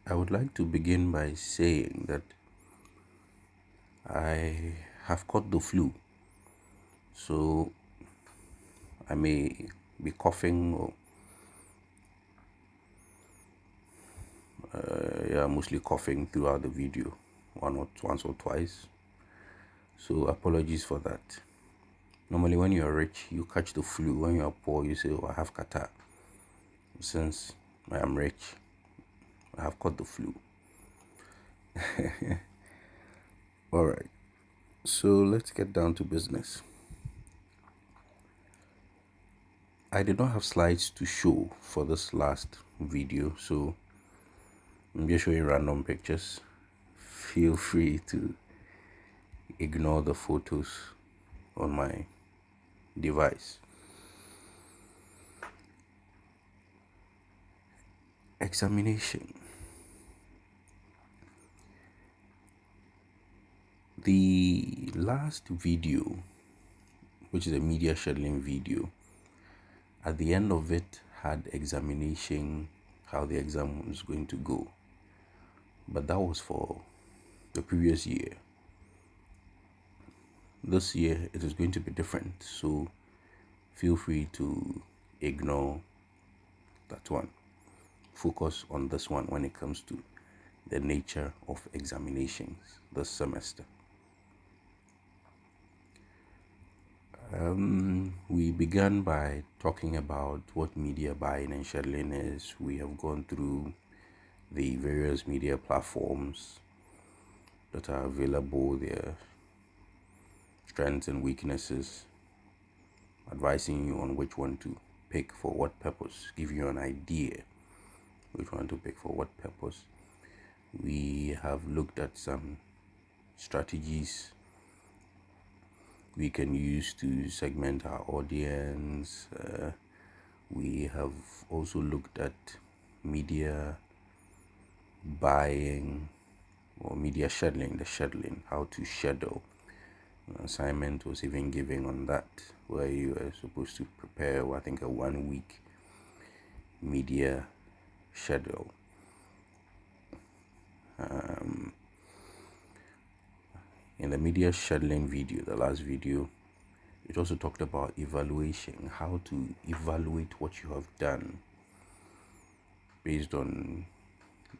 I would like to begin by saying that I have caught the flu, so I may be coughing or yeah, mostly coughing throughout the video, once or twice. So apologies for that. Normally, when you are rich, you catch the flu. When you are poor, you say, "Oh, I have catarrh." Since I am rich, I have caught the flu. All right. So let's get down to business. I did not have slides to show for this last video, so I'm just showing random pictures. Feel free to ignore the photos on my device. Examination. The last video, which is a media scheduling video, at the end of it had examination, how the exam was going to go. But that was for the previous year. This year it is going to be different, so feel free to ignore that one. Focus on this one when it comes to the nature of examinations this semester. We began by talking about what media buying and scheduling is. We have gone through the various media platforms that are available, their strengths and weaknesses, advising you on which one to pick for what purpose, give you an idea which one to pick for what purpose. We have looked at some strategies we can use to segment our audience. We have also looked at media buying or media scheduling, how to schedule. An assignment was even given on that, where you are supposed to prepare, I think, a 1 week media schedule. In the media scheduling video, the last video, it also talked about evaluation, how to evaluate what you have done based on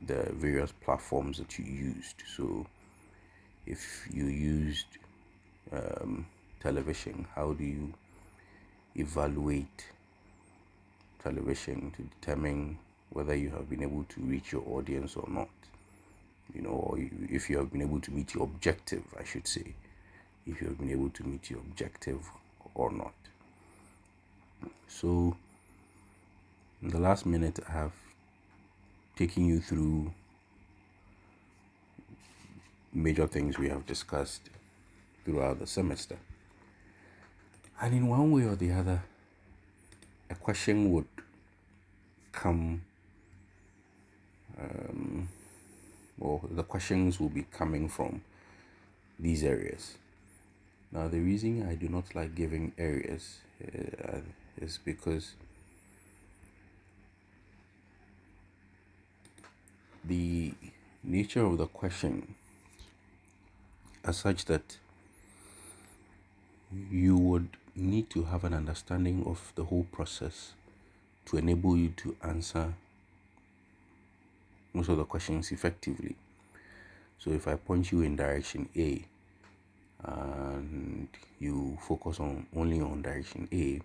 the various platforms that you used. So if you used television, how do you evaluate television to determine whether you have been able to reach your audience or not? Or if you have been able to meet your objective, I should say, if you have been able to meet your objective or not. So in the last minute, I have taken you through major things we have discussed throughout the semester. And in one way or the other, a question would come, or the questions will be coming from these areas. Now, the reason I do not like giving areas is because the nature of the question are such that you would need to have an understanding of the whole process to enable you to answer most of the questions effectively. So if I point you in direction A and you focus only on direction A,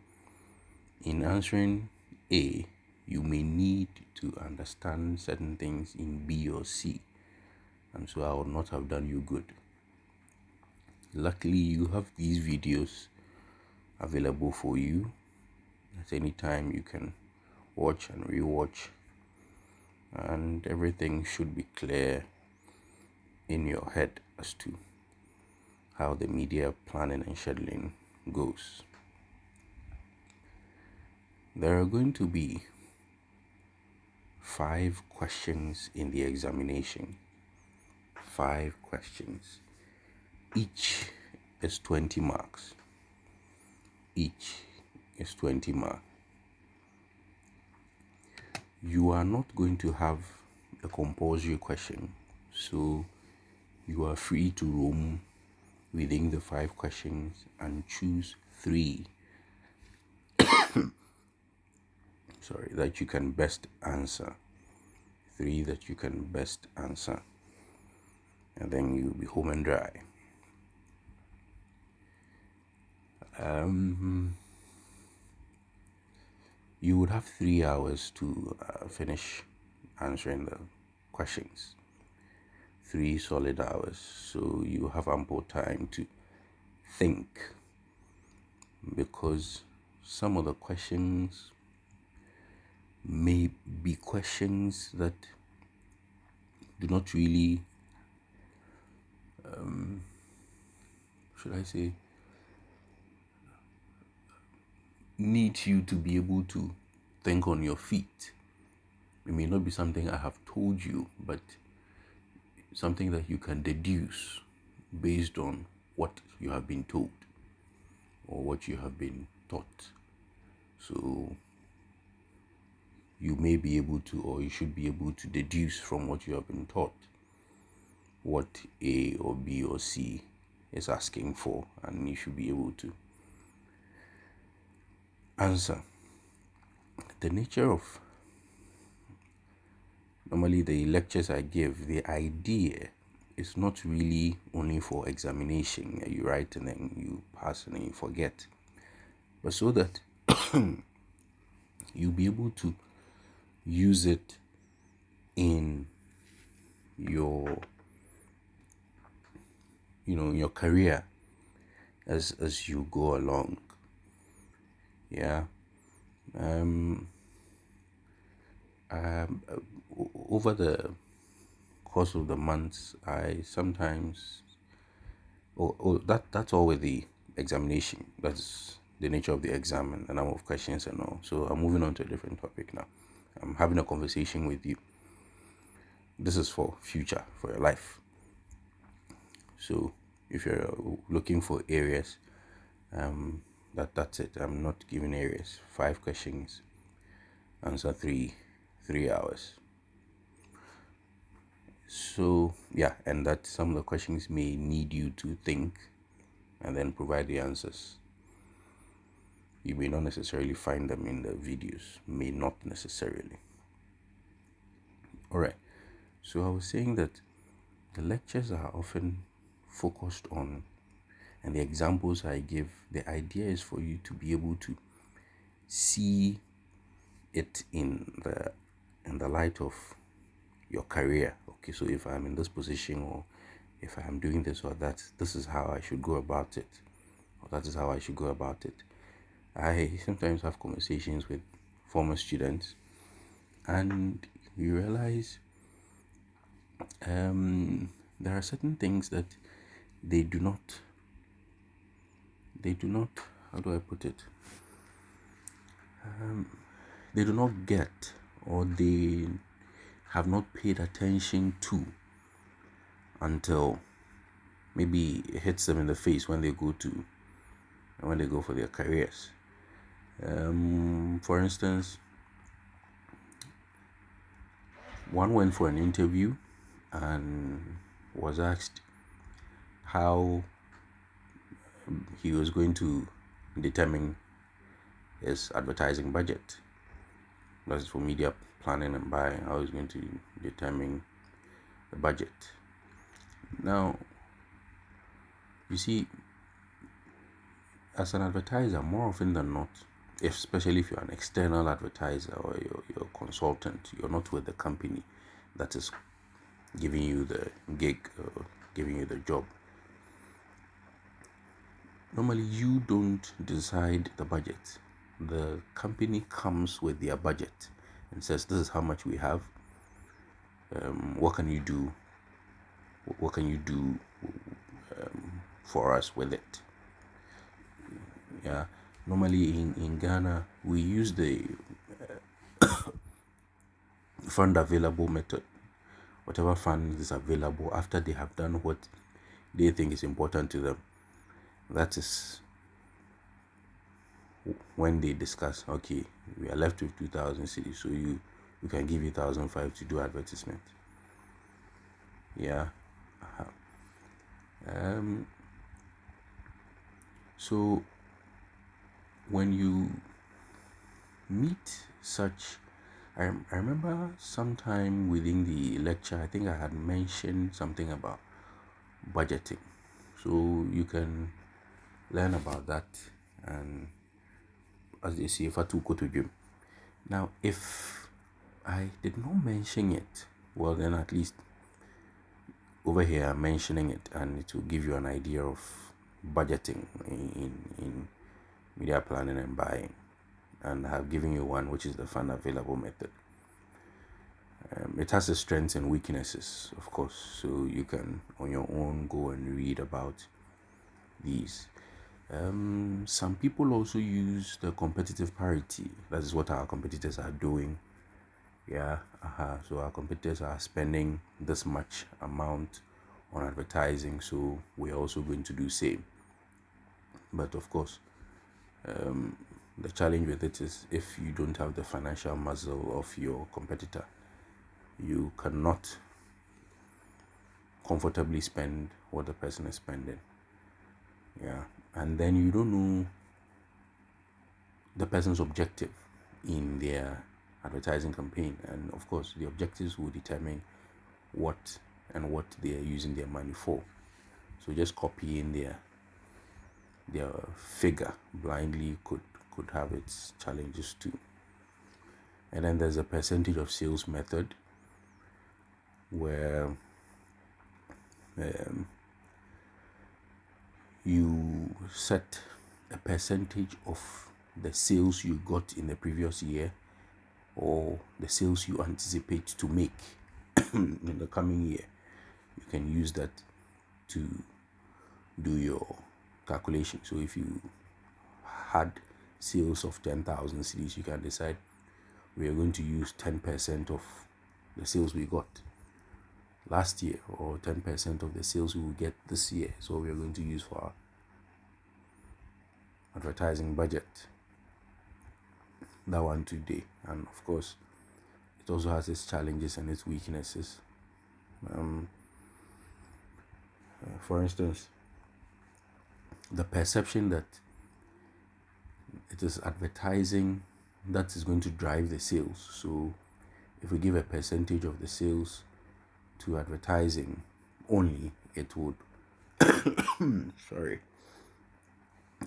in answering A, you may need to understand certain things in B or C, and so I would not have done you good. Luckily, you have these videos available for you at any time. You can watch and rewatch, and everything should be clear in your head as to how the media planning and scheduling goes. There are going to be 5 questions in the examination. 5 questions. Each is 20 marks. Each is 20 marks. You are not going to have a compulsory question. So you are free to roam within the 5 questions and choose that you can best answer. Three that you can best answer. And then you'll be home and dry. You would have 3 hours to finish answering the questions. 3 solid hours. So you have ample time to think, because some of the questions may be questions that do not really, should I say, need you to be able to think on your feet. It may not be something I have told you, but something that you can deduce based on what you have been told or what you have been taught. So you may be able to, or you should be able to deduce from what you have been taught what A or B or C is asking for, and you should be able to answer. The nature of normally the lectures I give, the idea is not really only for examination. You write and then you pass and then you forget, but so that you'll be able to use it in your your career as you go along. Yeah. Over the course of the months, I sometimes that's all with the examination. That's the nature of the exam and the number of questions and all. So I'm moving on to a different topic now. I'm having a conversation with you. This is for future, for your life. So if you're looking for areas, that's it. I'm not giving areas. 5 questions, answer 3 hours. So yeah, and that some of the questions may need you to think and then provide the answers. You may not necessarily find them in the videos, may not necessarily. All right. So I was saying that the lectures are often focused on, and the examples I give, the idea is for you to be able to see it in the light of your career. Okay, so if I'm in this position, or if I'm doing this or that, this is how I should go about it, or that is how I should go about it. I sometimes have conversations with former students, and you realize there are certain things that they do not, how do I put it? They do not get, or they have not paid attention to, until maybe it hits them in the face when they go for their careers. For instance, one went for an interview and was asked how he was going to determine his advertising budget. That's for media planning and buying. How he's going to determine the budget. Now, you see, as an advertiser, more often than not, especially if you're an external advertiser or you're a consultant, you're not with the company that is giving you the gig or giving you the job. Normally, you don't decide the budget. The company comes with their budget and says, this is how much we have. What can you do? What can you do for us with it? Yeah. Normally in Ghana, we use the fund available method. Whatever fund is available after they have done what they think is important to them, that is when they discuss, okay, we are left with 2,000 cedis, so you we can give you 1,500 to do advertisement. Yeah. Um. So when you meet such, I remember sometime within the lecture, I think I had mentioned something about budgeting. So you can learn about that, and as they say, Fatu Kotujum. Now, if I did not mention it, well, then at least over here I'm mentioning it, and it will give you an idea of budgeting in media planning and buying. And I have given you one, which is the fund available method. It has its strengths and weaknesses, of course, so you can on your own go and read about these. Some people also use the competitive parity. That is what our competitors are doing. Yeah, so our competitors are spending this much amount on advertising, so we're also going to do same. But of course, the challenge with it is if you don't have the financial muscle of your competitor, you cannot comfortably spend what the person is spending. Yeah, and then you don't know the person's objective in their advertising campaign, and of course the objectives will determine what they are using their money for. So just copying their figure blindly could have its challenges too. And then there's a percentage of sales method where you set a percentage of the sales you got in the previous year or the sales you anticipate to make in the coming year. You can use that to do your calculation. So if you had sales of 10,000 cedis, you can decide we are going to use 10% of the sales we got last year or 10% of the sales we will get this year. So we are going to use for our advertising budget. That one today. And of course, it also has its challenges and its weaknesses. For instance, the perception that it is advertising that is going to drive the sales. So if we give a percentage of the sales to advertising only, it would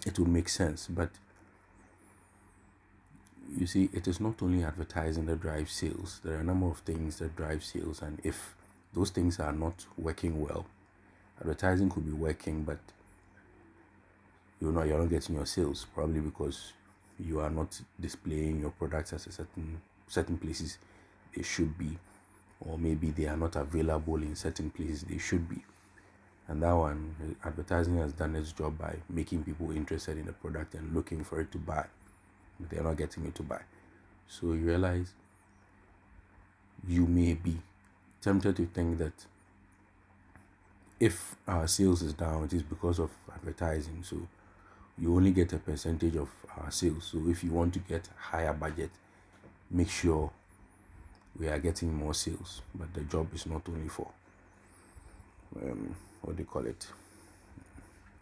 it would make sense. But you see, it is not only advertising that drives sales. There are a number of things that drive sales, and if those things are not working well, advertising could be working, but you're not getting your sales, probably because you are not displaying your products as a certain places they should be, or maybe they are not available in certain places they should be. And that one, advertising has done its job by making people interested in the product and looking for it to buy, but they're not getting it to buy. So you realize you may be tempted to think that if our sales is down, it is because of advertising. So you only get a percentage of our sales. So if you want to get higher budget, make sure we are getting more sales. But the job is not only for what do you call it,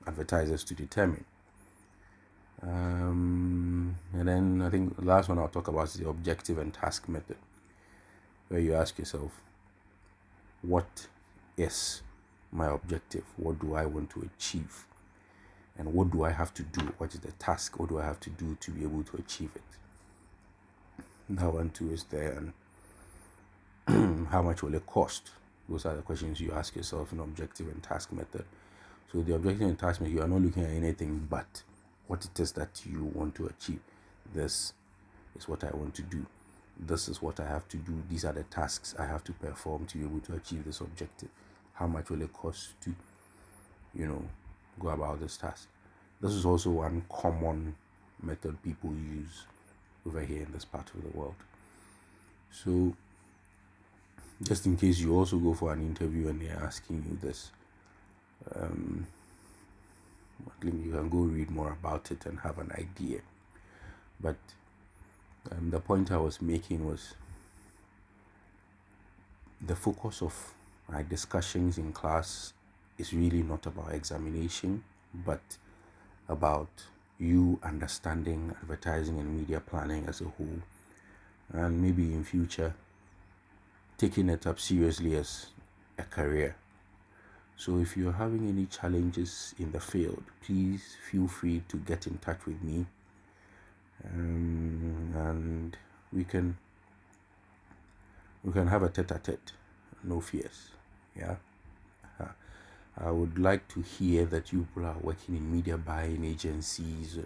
advertisers to determine. And then I think the last one I'll talk about is the objective and task method, where you ask yourself, what is my objective? What do I want to achieve? And what do I have to do? What is the task? What do I have to do to be able to achieve it? That one too is there. And how much will it cost? Those are the questions you ask yourself in objective and task method. So the objective and task method, you are not looking at anything but what it is that you want to achieve. This is what I want to do. This is what I have to do. These are the tasks I have to perform to be able to achieve this objective. How much will it cost to, go about this task? This is also one common method people use over here in this part of the world. So just in case you also go for an interview and they're asking you this, you can go read more about it and have an idea. But the point I was making was the focus of my discussions in class is really not about examination, but about you understanding advertising and media planning as a whole, and maybe in future taking it up seriously as a career. So if you're having any challenges in the field, please feel free to get in touch with me, and we can have a tete-a-tete. No fears. Yeah. I would like to hear that you people are working in media buying agencies,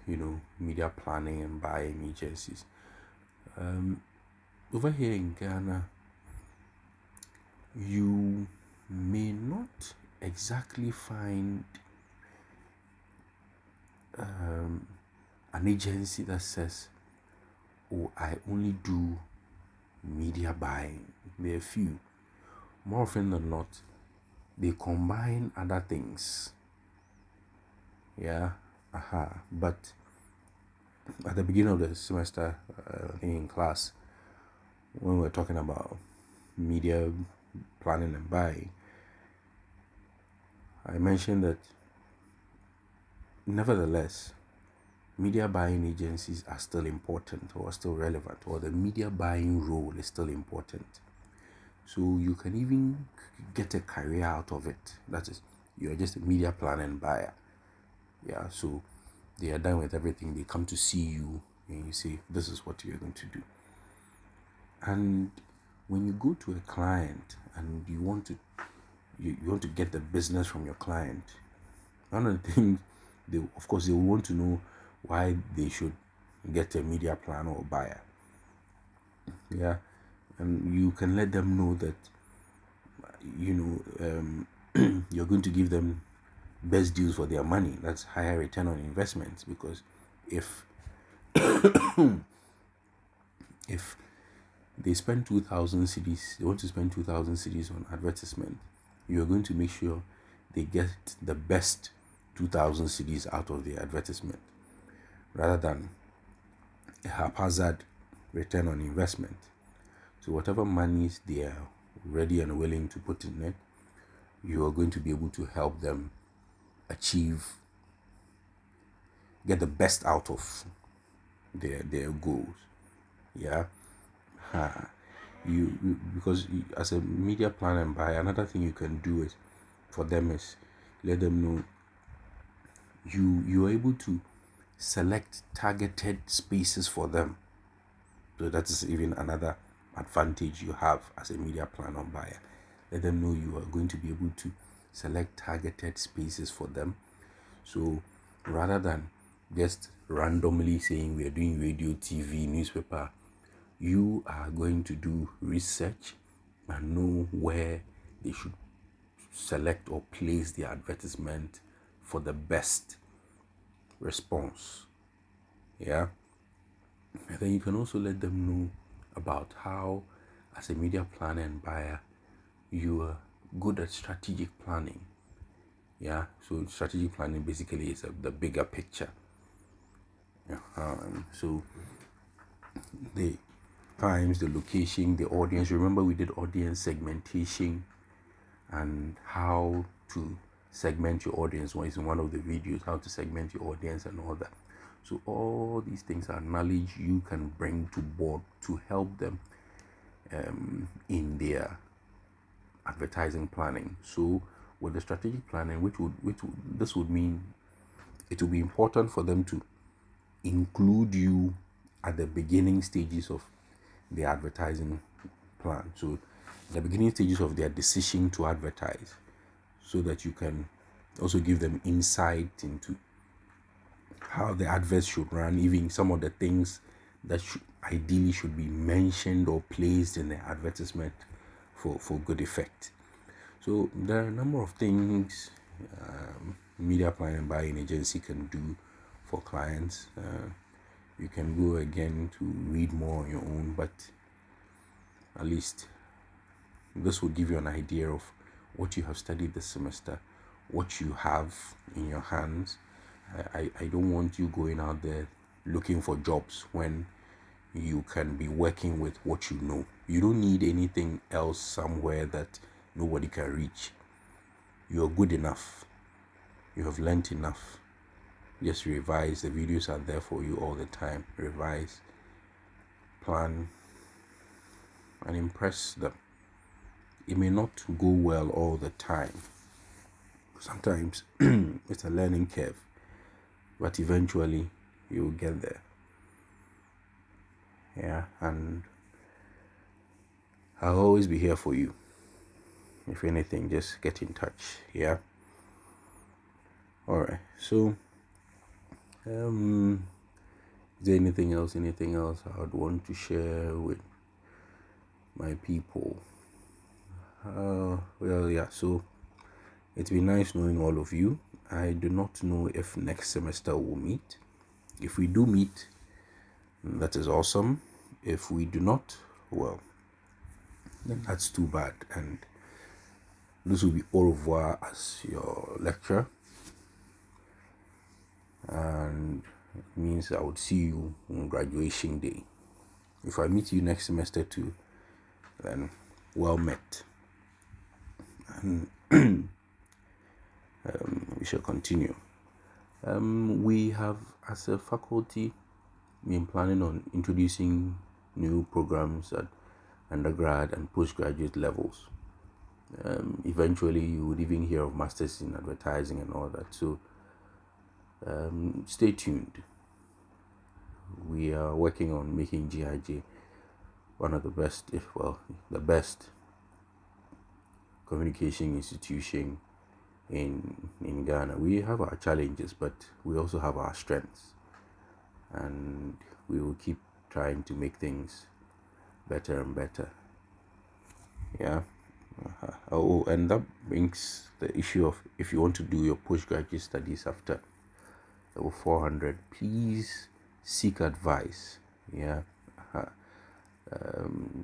media planning and buying agencies. Over here in Ghana, you may not exactly find an agency that says, oh, I only do media buying. There are few. More often than not, they combine other things. Yeah. But at the beginning of the semester, in class, when we were talking about media planning and buying, I mentioned that nevertheless, media buying agencies are still important or still relevant, or the media buying role is still important. So you can even get a career out of it. That is, you're just a media planner and buyer. Yeah, so they are done with everything. They come to see you and you say, this is what you're going to do. And when you go to a client and you want to get the business from your client, one of the things they will want to know why they should get a media planner or buyer. Yeah, and you can let them know that you're going to give them best deals for their money. That's higher return on investments, because if if they spend 2,000 cedis, they want to spend 2,000 cedis on advertisement, you're going to make sure they get the best 2,000 cedis out of the advertisement, rather than a haphazard return on investment. So whatever monies they are ready and willing to put in it, you are going to be able to help them get the best out of their goals. Yeah. Because as a media planner and buyer, another thing you can do is for them is let them know you're able to select targeted spaces for them. So that is even another advantage you have as a media planner and buyer. Let them know you are going to be able to select targeted spaces for them. So rather than just randomly saying we are doing radio, TV, newspaper, you are going to do research and know where they should select or place the advertisement for the best response. Yeah. And then you can also let them know about how, as a media planner and buyer, you are good at strategic planning. Yeah. So strategic planning basically is the bigger picture. So the times, the location, the audience. Remember, we did audience segmentation and how to segment your audience. One is in one of the videos, how to segment your audience and all that. So all these things are knowledge you can bring to board to help them in their advertising planning. So with the strategic planning, this would mean it will be important for them to include you at the beginning stages of the advertising plan. So the beginning stages of their decision to advertise, so that you can also give them insight into how the adverts should run, even some of the things that ideally should be mentioned or placed in the advertisement for good effect. So there are a number of things media planning and buying agency can do for clients. You can go again to read more on your own, but at least this will give you an idea of what you have studied this semester, what you have in your hands. I don't want you going out there looking for jobs when you can be working with what you know. You don't need anything else somewhere that nobody can reach. You're good enough. You have learnt enough. Just revise. The videos are there for you all the time. Revise, plan, and impress them. It may not go well all the time. Sometimes it's a learning curve, but eventually you'll get there. Yeah, and I'll always be here for you. If anything, just get in touch. Yeah. All right. So, is there anything else? Anything else I would want to share with my people? Well, yeah. So it's been nice knowing all of you. I do not know if next semester we'll meet. If we do meet, that is awesome. If we do not, well, then that's too bad. And this will be au revoir as your lecturer. And it means I would see you on graduation day. If I meet you next semester too, then well met. And we shall continue. We have, as a faculty, been planning on introducing new programs at undergrad and postgraduate levels. Eventually, you would even hear of masters in advertising and all that. So, stay tuned. We are working on making GIJ one of the best, if well, the best communication institution in Ghana. We have our challenges, but we also have our strengths, and we will keep trying to make things better and better. Yeah. Oh, and that brings the issue of, if you want to do your postgraduate studies after level 400, please seek advice. Yeah.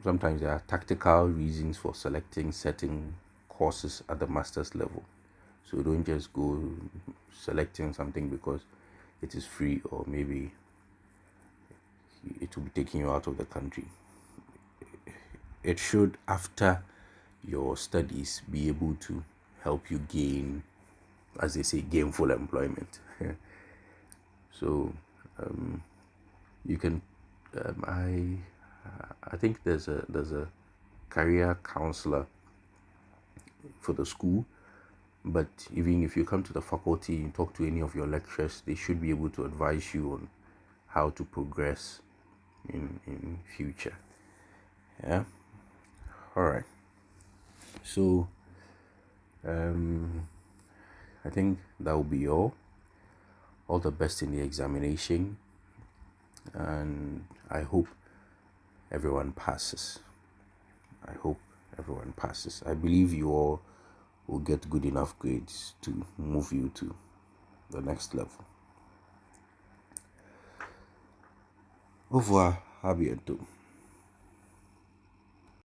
Sometimes there are tactical reasons for selecting certain courses at the master's level. So don't just go selecting something because it is free, or maybe it will be taking you out of the country. It should, after your studies, be able to help you gain, as they say, gainful employment. So you can, I think there's a career counselor for the school, but even if you come to the faculty and talk to any of your lecturers, they should be able to advise you on how to progress in future. Yeah. All right. So I think that will be all. All the best in the examination, and I hope everyone passes. I hope everyone passes. I believe you all will get good enough grades to move you to the next level. Au revoir, à bientôt.